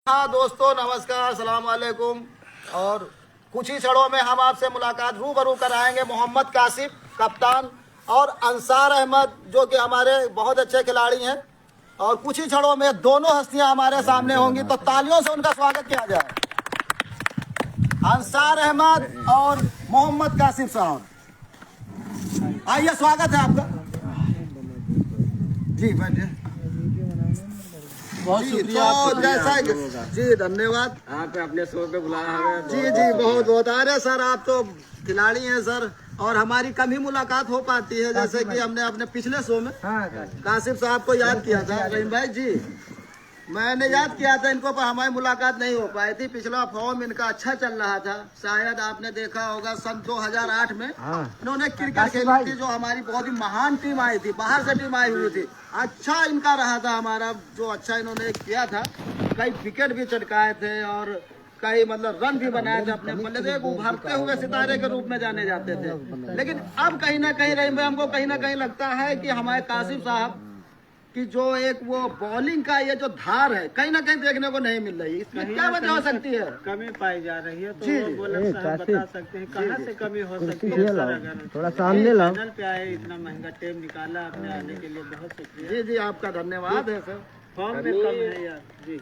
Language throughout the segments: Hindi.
हाँ दोस्तों, नमस्कार, अस्सलाम वालेकुम। और कुछ ही क्षणों में हम आपसे मुलाकात रूबरू कराएंगे मोहम्मद कासिम कप्तान और अंसार अहमद, जो कि हमारे बहुत अच्छे खिलाड़ी हैं। और कुछ ही क्षणों में दोनों हस्तियां हमारे सामने होंगी, तो तालियों से उनका स्वागत किया जाए। अंसार अहमद और मोहम्मद कासिम साहब, आइए, स्वागत है आपका। जी बैठिए। बहुत शुक्रिया। तो जैसा जी, धन्यवाद। आप अपने शो पे बुलाया हमें। जी जी, बहुत बहुत। अरे सर, आप तो खिलाड़ी हैं सर, और हमारी कम ही मुलाकात हो पाती है। जैसे कि हमने अपने पिछले शो में कासिम साहब को याद किया था, रहीम भाई जी, मैंने याद किया था इनको, पर हमारी मुलाकात नहीं हो पाई थी। पिछला फॉर्म इनका अच्छा चल रहा था, शायद आपने देखा होगा सन 2008 में इन्होंने क्रिकेट खेली थी, जो हमारी बहुत ही महान टीम आई थी, बाहर से टीम आई हुई थी। अच्छा इनका रहा था हमारा, जो अच्छा इन्होंने किया था। कई विकेट भी चटकाए थे और कई मतलब रन भी बनाए थे अपने बल्ले, एक उभरते हुए सितारे के रूप में जाने जाते थे। लेकिन अब कहीं ना कहीं रहीम भाई, हमको कहीं ना कहीं लगता है कि हमारे कासिम साहब कि जो एक वो बॉलिंग का ये जो धार है, कहीं ना कहीं देखने को नहीं मिल रही। इसमें क्या वजह हो सकती है? कमी पाई जा रही है, तो जी, वो बॉलर साहब बता सकते हैं कहाँ से कमी हो सकती है। थोड़ा सामने लाओ। चैनल पे आए, इतना महंगा टेम निकाला, आपने आने के लिए बहुत शुक्रिया। जी जी, आपका धन्यवाद है सर। फॉर्म में कम है यार जी।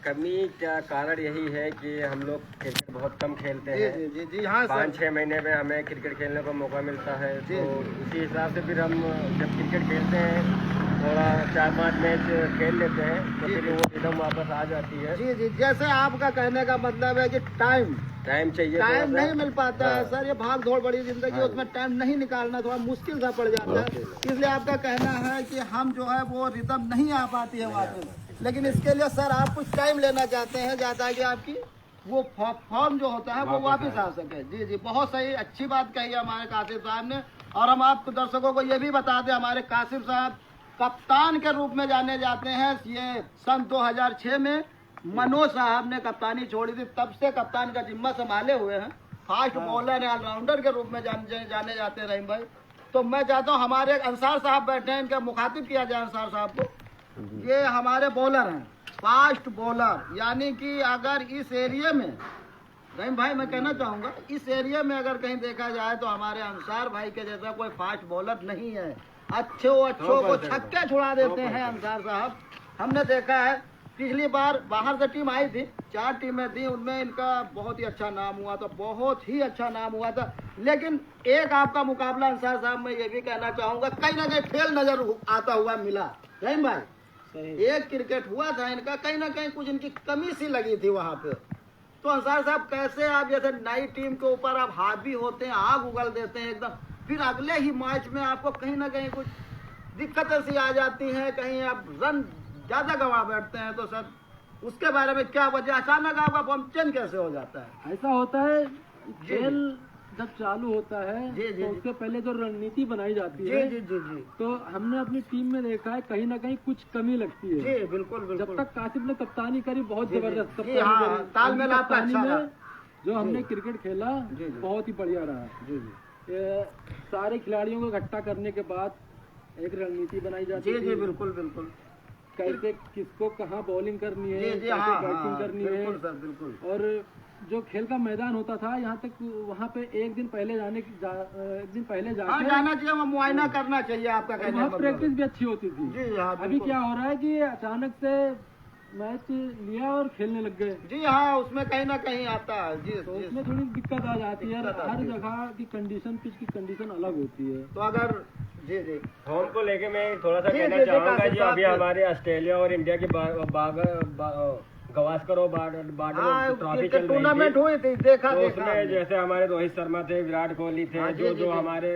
कमी का कारण यही है कि हम लोग क्रिकेट बहुत कम खेलते जी हैं। जी जी जी, हाँ सर। 5-6 महीने में हमें क्रिकेट खेलने का मौका मिलता है, तो उसी हिसाब से फिर हम जब क्रिकेट खेलते हैं, थोड़ा 4-5 मैच खेल लेते हैं, तो फिर वो रिदम वापस आ जाती है। जी जी, जैसे आपका कहने का मतलब है कि टाइम चाहिए, टाइम थोड़ा सा। नहीं मिल पाता है सर। ये भाग दौड़ बड़ी जिंदगी, हाँ। उसमें टाइम नहीं निकालना थोड़ा मुश्किल सा पड़ जाता है। इसलिए आपका कहना है कि हम जो है वो रिदम नहीं आ पाती है वहाँ पे। लेकिन इसके लिए सर आप कुछ टाइम लेना चाहते हैं, ज्यादा कि आपकी वो फॉर्म जो होता है वो वापस आ सके। जी जी, बहुत सही, अच्छी बात कही है हमारे कासिम साहब ने। और हम आपको दर्शकों को ये भी बता दें, हमारे कासिम साहब कप्तान के रूप में जाने जाते हैं। ये सन 2006 में मनोज साहब ने कप्तानी छोड़ी थी, तब से कप्तान का जिम्मा संभाले हुए हैं। फास्ट बॉलर है, ऑलराउंडर के रूप में जाने जाते हैं रहीम भाई। तो मैं चाहता हूँ हमारे अंसार साहब बैठे हैं, इनका मुखातिब किया जाए अंसार साहब को। ये हमारे बॉलर हैं, फास्ट बॉलर, यानी कि अगर इस एरिया में रहीम भाई, मैं कहना चाहूँगा इस एरिया में अगर कहीं देखा जाए तो हमारे अंसार भाई के जैसा कोई फास्ट बॉलर नहीं है। अच्छों को छक्के छुड़ा देते हैं अंसार साहब। हमने देखा है पिछली बार बाहर से टीम आई थी, 4 टीमें थी, उनमें इनका बहुत ही अच्छा नाम हुआ था, बहुत ही अच्छा नाम हुआ था। लेकिन एक आपका मुकाबला अंसार साहब, मैं ये भी कहना चाहूँगा, कहीं ना कहीं फेल नजर आता हुआ मिला रहीम भाई। एक क्रिकेट हुआ था इनका, कहीं ना कहीं कुछ इनकी कमी सी लगी थी वहाँ पे। तो अंसार साहब, कैसे आप जैसे नई टीम के ऊपर आप हावी होते हैं, आग उगल देते हैं एकदम, फिर अगले ही मैच में आपको कहीं ना कहीं कुछ दिक्कतें सी आ जाती हैं, कहीं आप रन ज्यादा गंवा बैठते हैं, तो सर उसके बारे में क्या वजह, अचानक आपका फॉर्म चेंज कैसे हो जाता है? ऐसा होता है, खेल जब चालू होता है जी, जी, तो उसके पहले जो रणनीति बनाई जाती जी है, जी जी जी तो हमने अपनी टीम में देखा है कहीं ना कहीं कुछ कमी लगती है। जी, बिल्कुल जब बिल्कुल। तक कासिम ने कप्तानी करी, बहुत जबरदस्त जी, हाँ, कप्तानी करी। तालमेल उनकी आपका अच्छा कप्तानी रहा। में जो हमने क्रिकेट खेला जी, जी। बहुत ही बढ़िया रहा। जी जी ये सारे खिलाड़ियों को इकट्ठा करने के बाद एक रणनीति बनाई जाती जी है। जी, बिल्कुल बिल्कुल। कैसे किसको कहाँ बॉलिंग करनी है, जी जी, कैसे हाँ बैटिंग हाँ, करनी बिल्कुल है। सर, बिल्कुल। और जो खेल का मैदान होता था, यहाँ तक वहाँ पे एक दिन पहले एक दिन पहले हाँ, जाके जाना चाहिए, वहाँ मुआयना करना चाहिए, आपका कहने वहाँ का मतलब। प्रैक्टिस भी अच्छी होती थी। जी हाँ, अभी बिल्कुल। क्या हो रहा है कि अचानक से मैच लिया और खेलने लग गए, जी हाँ, उसमें कहीं ना कहीं आता है। जी तो जी। उसमें थोड़ी दिक्कत आ जाती है। दिक्कत हर आती है। जगह की कंडीशन, पिच की कंडीशन अलग होती है। तो अगर जी जी फॉर्म को लेके मैं थोड़ा सा जी, कहना जी, जी, चाहूँगा कासिम जी। साहब अभी जी। हमारे ऑस्ट्रेलिया और इंडिया की गवास्कर और हाँ, ट्रॉफी क्रिकेट चल रही टूर्नामेंट थी, हुई थी, देखा तो देखा उसमें हमने। जैसे हमारे रोहित शर्मा थे, विराट कोहली थे, हाँ, जी, जो जी, जो जी। हमारे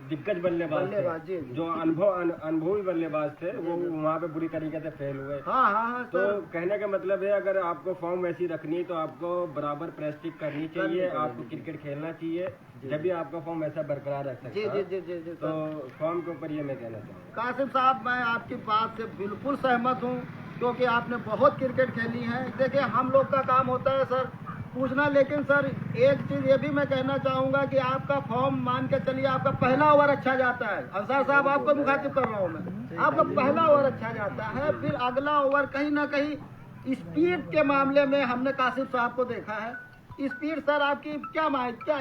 दिग्गज बल्लेबाज बल्लेबाज, जी, थे, जी। जो अनुभवी बल्लेबाज थे, वो वहाँ पे बुरी तरीके से फेल हुए। हाँ हाँ हाँ तो सर। कहने का मतलब है, अगर आपको फॉर्म वैसी रखनी है तो आपको बराबर प्रैक्टिस करनी चाहिए, आपको क्रिकेट खेलना चाहिए, जब भी आपका फॉर्म ऐसा बरकरार रख जी सकता जी है। जी जी जी तो सर। फॉर्म के ऊपर ये मैं कहना चाहूँगा। कासिम साहब, मैं आपकी बात से बिल्कुल सहमत हूँ, क्योंकि आपने बहुत क्रिकेट खेली है। देखिए, हम लोग का काम होता है सर पूछना, लेकिन सर एक चीज ये भी मैं कहना चाहूंगा कि आपका फॉर्म मान के चलिए, आपका पहला ओवर अच्छा जाता है। अंसार साहब, आपको मुखातिब कर रहा हूँ मैं, आपका पहला ओवर अच्छा जाता है, फिर अगला ओवर कहीं ना कहीं स्पीड के मामले में हमने कासिफ साहब को देखा है। स्पीड सर आपकी क्या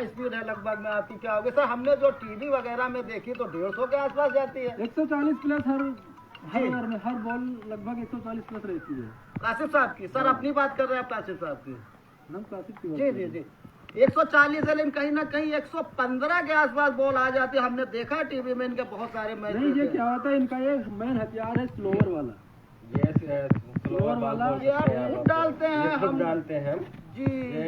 स्पीड है लगभग में आपकी क्या होगी सर? हमने जो टीवी वगैरह में देखी तो 150 के आसपास जाती है। 140 प्लस हर ओवर में हर बॉल लगभग 140 प्लस रहती है। कासिफ साहब की सर अपनी बात कर रहे हैं आप कासिफ साहब की? हम क्लासिक की बात जी कर जी रहे हैं। जी 140 है, लेकिन कहीं ना कहीं 115 के आसपास बॉल आ जाती है। हमने देखा टीवी में इनके बहुत सारे मैच। नहीं, ये क्या होता है, इनका ये मेन हथियार है स्लोअर वाला। स्लोअर वाला ये आप खूब डालते हैं हम डालते हैं जी।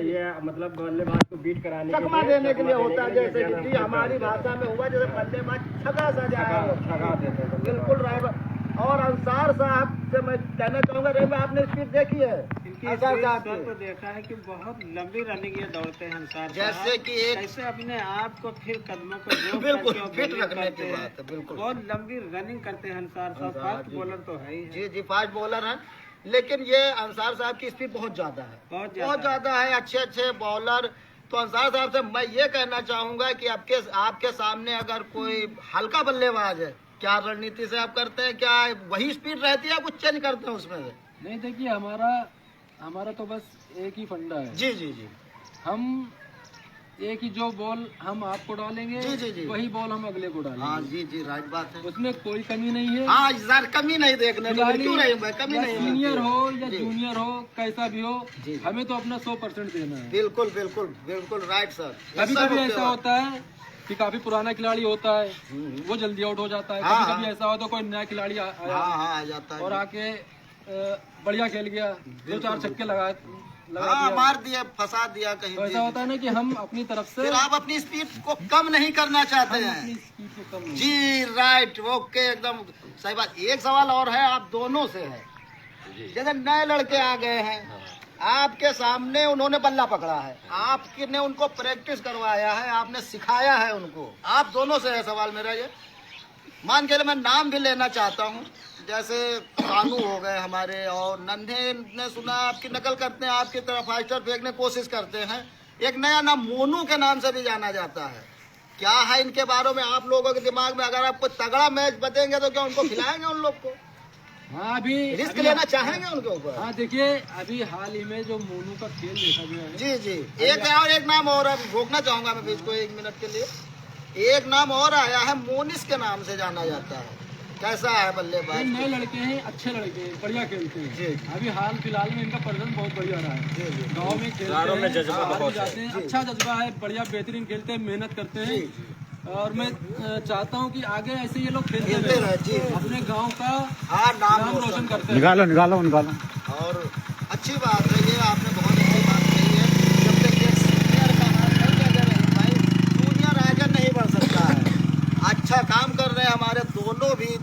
ये मतलब बल्लेबाज को बीट कराने चकमा देने के लिए होता है, जैसे कि जी हमारी भाषा में हुआ जैसे बल्लेबाज छक्का सजाया हो। छगा देते हैं। बिल्कुल राइट। और अंसार साहब से मैं कहना चाहूंगा रही में आपने स्पीड देखी है इनकी अंसार साहब स्पीड की? तो देखा है कि बहुत लंबी रनिंग ये दौड़ते हैं अंसार जैसे साहब। कि एक कैसे अपने आप को फिर कदमों को जोड़ बिल्कुल करके और फिट bowling रखने करते की हैं। बात है। बिल्कुल बहुत लंबी रनिंग करते हैं अंसार साहब। अंसार फास्ट जी। बॉलर तो है ही है। जी जी फास्ट बॉलर है, लेकिन ये अंसार साहब की स्पीड बहुत ज्यादा है। बहुत ज्यादा है। अच्छे अच्छे बॉलर। तो अंसार साहब से मैं ये कहना चाहूंगा कि आपके सामने अगर कोई हल्का बल्लेबाज है, क्या रणनीति से आप करते हैं? क्या वही स्पीड रहती है या कुछ चेंज करते हैं उसमें से? नहीं, देखिए हमारा तो बस एक ही फंडा है। जी जी जी हम एक ही जो बॉल हम आपको डालेंगे, जी, जी, जी। वही बॉल हम अगले को हाँ डालेंगे। जी जी राइट बात है। उसमें कोई कमी नहीं है। हाँ सर कमी नहीं देखने को मिली। क्यों नहीं भाई कमी नहीं मिलती। सीनियर हो या जी। जूनियर हो, कैसा भी हो, जी, जी। हमें तो अपना 100% देना है। बिल्कुल बिल्कुल बिल्कुल राइट सर। कभी कभी ऐसा होता है कि काफी पुराना खिलाड़ी होता है, वो जल्दी आउट हो जाता है। हाँ, कभी कभी हाँ। ऐसा होता है कोई नया खिलाड़ी आया हाँ हाँ आ जाता है और आके बढ़िया खेल गया, 2-4 छक्के लगा हाँ दिया। मार दिया फंसा दिया कहीं। तो ऐसा होता है ना कि हम अपनी तरफ से फिर आप अपनी स्पीड को कम नहीं करना चाहते अपनी हैं। स्पीड को कम नहीं। जी राइट ओके एकदम सही बात। एक सवाल और है आप दोनों से है। जैसे नए लड़के आ गए हैं, आपके सामने उन्होंने बल्ला पकड़ा है, आपने उनको प्रैक्टिस करवाया है, आपने सिखाया है उनको। आप दोनों से है सवाल मेरा ये। मान के लिए मैं नाम भी लेना चाहता हूँ, जैसे कानू हो गए हमारे, और नन्हे ने सुना आपकी नकल करते हैं, आपकी तरफ फाइस्टर फेंकने की कोशिश करते हैं। एक नया नाम मोनू के नाम से भी जाना जाता है। क्या है इनके बारे में आप लोगों के दिमाग में? अगर आप कोई तगड़ा मैच बतेंगे तो क्या उनको खिलाएंगे उन लोग को? हाँ, अभी रिस्क लेना चाहेंगे उनके ऊपर? हाँ, देखिए अभी हाल ही में जो मोनू का खेल देखा गया है। जी जी एक नाम और अब रोकना चाहूंगा मैं बीच को 1 मिनट के लिए। एक नाम और आया है, मोनिस के नाम से जाना जाता है। कैसा है ये बल्लेबाज? नए लड़के हैं, अच्छे लड़के हैं, बढ़िया खेलते जी। हैं। अभी हाल फिलहाल में इनका प्रदर्शन बहुत बढ़िया रहा है। जी जी गाँव में खेलते गाँव में हैं, जज्बा बाहर भी बहुत जाते हैं, अच्छा जज्बा है, बढ़िया बेहतरीन खेलते हैं, मेहनत करते हैं। और मैं चाहता हूँ कि आगे ऐसे ये लोग खेलते खेलते रहे, जी। रहे, अपने गांव का हाँ नाम रोशन करते हैं। निकालो और अच्छी बात है ये, आपने बहुत अच्छी बात कही है। जब तक एक सीनियर का हाथ नहीं लगे रहे भाई, जूनियर आगे नहीं बढ़ सकता है। अच्छा काम कर रहे हैं हमारे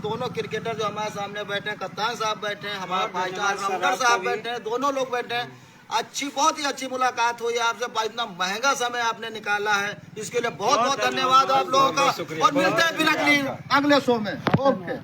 दोनों क्रिकेटर जो हमारे सामने बैठे हैं, कप्तान साहब बैठे हैं, हमारे भाईचार साहब बैठे हैं, दोनों लोग बैठे हैं। बहुत ही अच्छी मुलाकात हुई आपसे। इतना महंगा समय आपने निकाला है, इसके लिए बहुत बहुत धन्यवाद आप लोगों का। और मिलते हैं फिर अगले शो में। ओके।